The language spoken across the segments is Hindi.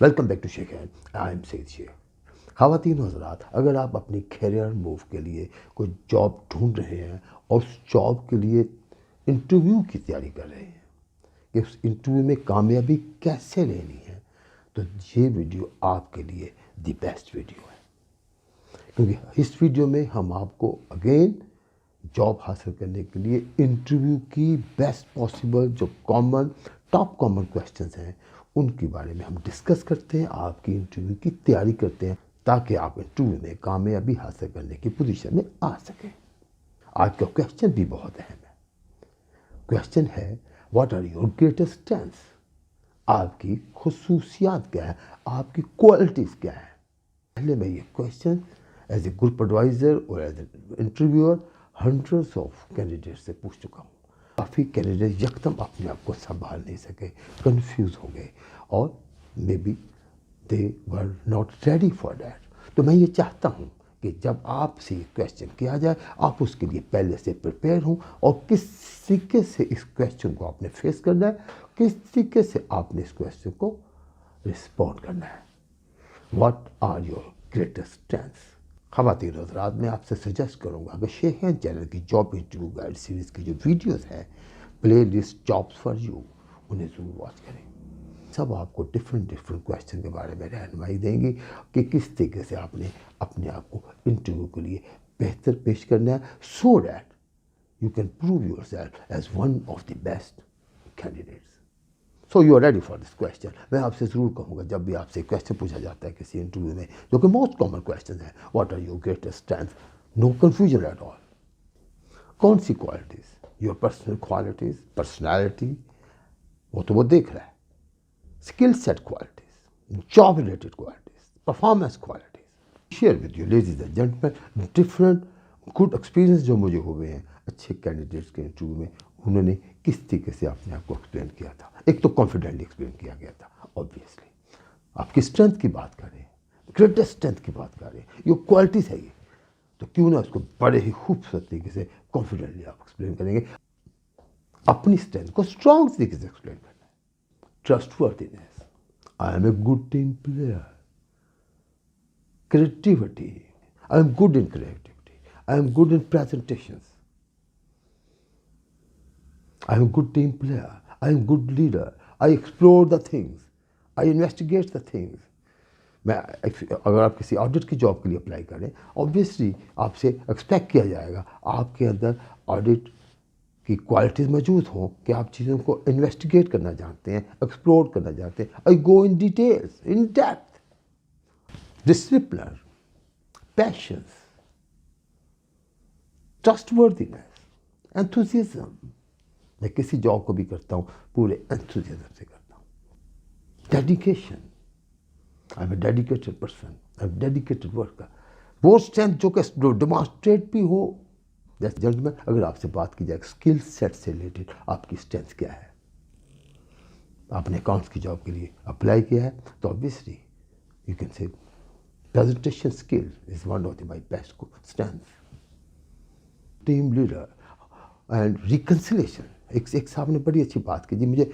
Welcome back to Sheikh hand. I am Saeed Sheikh. ख़वातीन हज़रात, अगर आप अपनी करियर मूव के लिए कोई जॉब ढूंढ रहे हैं और उस जॉब के लिए इंटरव्यू की तैयारी कर रहे हैं कि उस इंटरव्यू में कामयाबी कैसे लेनी है, तो ये वीडियो आपके लिए द बेस्ट वीडियो है। क्योंकि इस वीडियो में हम आपको अगेन जॉब हासिल करने के लिए इंटरव्यू की बेस्ट पॉसिबल जो टॉप कॉमन क्वेश्चंस हैं उनके बारे में हम डिस्कस करते हैं, आपकी इंटरव्यू की तैयारी करते हैं ताकि आप इंटरव्यू में कामयाबी हासिल करने की पोजीशन में आ सकें। आज का क्वेश्चन भी बहुत अहम है। क्वेश्चन है, what are your greatest strengths? आपकी खुसूसियात क्या है, आपकी क्वालिटीज़ क्या है। पहले मैं ये question as a group advisor और as a interviewer hundreds of candidate से पूछ चुका हूँ। काफ़ी कैंडिडेट यकदम अपने आप को संभाल नहीं सके, कंफ्यूज हो गए और may be they were not ready for that. तो मैं ये चाहता हूँ कि जब आपसे ये क्वेश्चन किया जाए आप उसके लिए पहले से प्रिपेयर हों और किस तरीके से इस क्वेश्चन को आपने फेस करना है, किस तरीके से आपने इस क्वेश्चन को रिस्पॉन्ड करना है। What are your greatest strengths? ख़वातीन हज़रात, मैं आपसे सजेस्ट करूँगा कि शेख हैंड चैनल की जॉब इंटरव्यू गाइड सीरीज़ की जो वीडियोस हैं, playlist jobs for you, उन्हें ज़रूर वॉच करें। सब आपको डिफरेंट क्वेश्चन के बारे में रहनुमाई देंगी कि किस तरीके से आपने अपने आप को इंटरव्यू के लिए बेहतर पेश करना है, so that you can prove yourself as one of the best candidates. So you are ready for this question. मैं आपसे ज़रूर कहूँगा, जब भी आपसे क्वेश्चन पूछा जाता है किसी इंटरव्यू में, जो कि मोस्ट कॉमन क्वेश्चन है, what are your greatest strength, no confusion at all. कौन सी qualities, your personal qualities, personality, वो तो वो देख रहा है, skill set qualities, job related qualities, performance qualities. Share with you ladies and gentleman different good experience जो मुझे हुए हैं अच्छे कैंडिडेट्स के इंटरव्यू में। उन्होंने किस तरीके से अपने आप को एक्सप्लेन किया था। एक तो कॉन्फिडेंटली एक्सप्लेन किया गया था। ऑब्वियसली आपकी स्ट्रेंथ की बात करें, ग्रेटेस्ट स्ट्रेंथ की बात करें, ये क्वालिटीज़ है ये, तो क्यों ना उसको बड़े ही खूबसूरत तरीके से कॉन्फिडेंटली आप एक्सप्लेन करेंगे। अपनी स्ट्रेंथ को स्ट्रॉन्ग तरीके से एक्सप्लेन करना है। Trustworthiness, I am a good team player. Creativity, I am good in creativity, I am good in presentations, I am a good team player. I am a good leader. I explore the things. I investigate the things. अगर आप किसी ऑडिट की जॉब के लिए अप्लाई करें, ऑब्वियसली आपसे एक्सपेक्ट किया जाएगा आपके अंदर ऑडिट की क्वालिटीज़ मौजूद हों कि आप चीज़ों को इन्वेस्टिगेट करना जानते हैं, एक्सप्लोर करना जानते हैं। I go in details, in depth, discipline, patience, trustworthiness, enthusiasm. मैं किसी जॉब को भी करता हूँ पूरे एंथुसियाज्म से करता हूँ। Dedication, I am a dedicated person, I am dedicated worker. वो स्ट्रेंथ जो कि डिमॉन्स्ट्रेट भी हो। जैसे जेंटलमैन, अगर आपसे बात की जाए स्किल सेट से रिलेटेड आपकी स्ट्रेंथ क्या है, आपने अकाउंट्स की जॉब के लिए अप्लाई किया है तो obviously you can say presentation skill is one of the my best strength. Team leader and reconciliation, एक साहब ने बड़ी अच्छी बात की जी, मुझे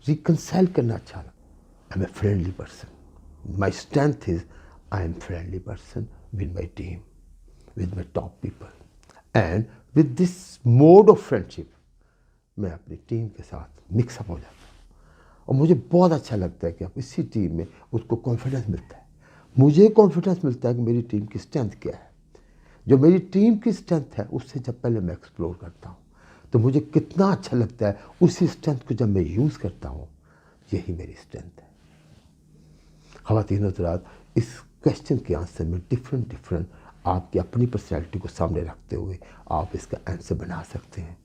रिकन्साइल करना अच्छा लगा। I am a friendly person, my strength is I am friendly person with my team, with my top people and with this mode of friendship मैं अपनी टीम के साथ मिक्सअप हो जाता हूँ और मुझे बहुत अच्छा लगता है कि अब इसी टीम में उसको कॉन्फिडेंस मिलता है। मुझे कॉन्फिडेंस मिलता है कि मेरी टीम की स्ट्रेंथ क्या है। जो मेरी टीम की स्ट्रेंथ है उससे जब पहले मैं एक्सप्लोर करता हूँ तो मुझे कितना अच्छा लगता है। उसी स्ट्रेंथ को जब मैं यूज़ करता हूँ, यही मेरी स्ट्रेंथ है। ख़वातीन हज़रात, इस क्वेश्चन के आंसर में डिफरेंट आपकी अपनी पर्सनैलिटी को सामने रखते हुए आप इसका आंसर बना सकते हैं।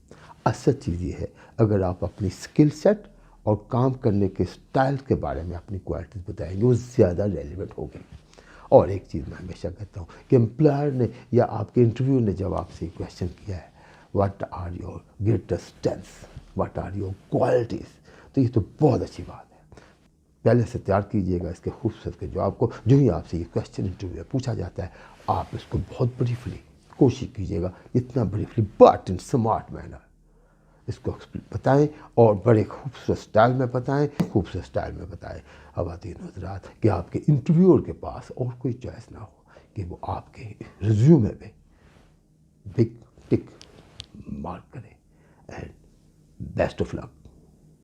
असल चीज़ ये है, अगर आप अपनी स्किल सेट और काम करने के स्टाइल के बारे में अपनी क्वालिटीज़ बताएंगे वो ज़्यादा रेलिवेंट होगी। और एक चीज़ मैं हमेशा कहता हूँ कि एम्प्लॉयर ने या आपके इंटरव्यू ने जब आपसे क्वेश्चन किया है what are your greatest strengths, what are your qualities, तो ये तो बहुत अच्छी बात है। पहले से तैयार कीजिएगा इसके खूबसूरत के जवाब को। जो ही आपसे ये क्वेश्चन इंटरव्यू में पूछा जाता है आप इसको बहुत ब्रीफली कोशिश कीजिएगा, इतना briefly but in smart manner, इसको बताएं और बड़े खूबसूरत स्टाइल में बताएं, खूबसूरत स्टाइल में बताएं ख़वातीन हज़रात, कि आपके इंटरव्यूअर के पास और कोई चॉइस ना हो कि वो आपके रिज्यूमे में बिग टिक मार्क करे। And best of luck.